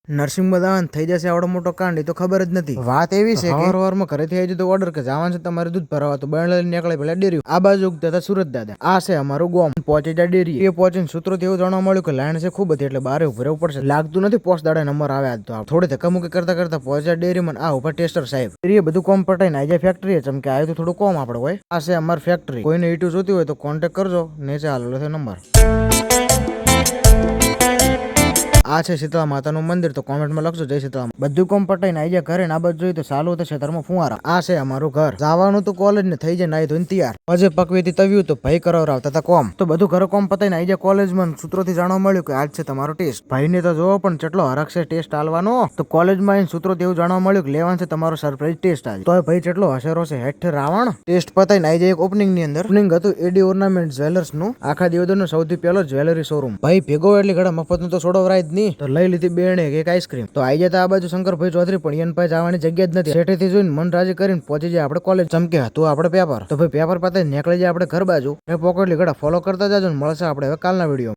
Nursing બધાને થઈ જશે આવડો મોટો કાંડ એ તો ખબર જ નથી. વાત એવી છે કે વારમાં ઘરેથી આવી તો ઓર્ડર કે જવાનું છે તમારે દૂધ ભરાવા તો બળ લઈને નીકળે પેલા ડેરી આ બાજુ ઉગતા સુરત દાદા આ છે અમારું ગોમ પહોંચી જાય ડેરી એ પહોંચીને સૂત્રો એવું જાણવા મળ્યું કે લાઈન છે ખૂબ હતી એટલે બારે ઉભું રહેવું પડશે. લાગતું નથી પોસ્ટ દાડે નંબર આવ્યા તો થોડી ધક્કામુક્કી કરતા કરતા પહોંચ્યા ડેરીમાં આ ઉપર ટેસ્ટર સાહેબ એ બધું કોમ પટાઈને આજે ફેક્ટરી ચમકે આવ્યું તો થોડું કોમ આપણે હોય આ છે અમારી ફેક્ટરી કોઈને ઈટું જોતી હોય તો કોન્ટેક્ટ કરજો નીચે હાલો છે નંબર. આ છે શીતળા માતાનું મંદિર તો કોમેન્ટમાં લખજો જય શીતળા. બધું કોમ પટાઈને આઈ જાય ઘરે આ બાજુ જોઈએ તો ચાલુ તો ખેતરમાં ફુવારા આ છે અમારું ઘર જવાનું તો કોલેજ ને થઈ જાય નાઈ ધોઈને તૈયાર પછી પકવીથી તવ્યું તો ભાઈ કરાવરાવતા હતા કોમ તો બધું ઘરે કોમ પતાઈને આઈ જાય કોલેજમાં સૂત્રોથી જાણવા મળ્યું કે આજ છે તમારો ટેસ્ટ ભાઈને તો જોવો પણ કેટલો હરખ છે ટેસ્ટ આલવાનો તો કોલેજમાં આવીને સૂત્રોથી એવું જાણવા મળ્યું કે લેવાનું છે તમારો સરપ્રાઈઝ ટેસ્ટ આજે તો ભાઈ કેટલો હશેરો છે હેઠ રાવણ ટેસ્ટ પતાઈને આઈ જાય એક ઓપનિંગ ની અંદર ઓપનિંગ હતું એડી ઓર્નામેન્ટ જ્વેલર્સ નું આખા દિવસનો સૌથી પહેલો જ્વેલરી શોરૂમ ભાઈ ભેગો એટલે ઘડા મફત નું તો છોડવરાય જ નહીં તો લઈ લીધી બેણે એક આઈસ્ક્રીમ તો આઈ જતા આ બાજુ શંકરભાઈ ચૌધરી પણ એન પાસે જવાની જગ્યા જ નથી શેઠેથી જોઈને મન રાજી કરીને પહોંચી જાય આપણે કોલેજ ચમકે હતું આપણે પેપર તો ભાઈ પેપર પતાવી નીકળી જાય આપણે ઘર બાજુ પોકેટલી ઘડા ફોલો કરતા જાજો મળશે આપણે હવે કાલના વિડીયો.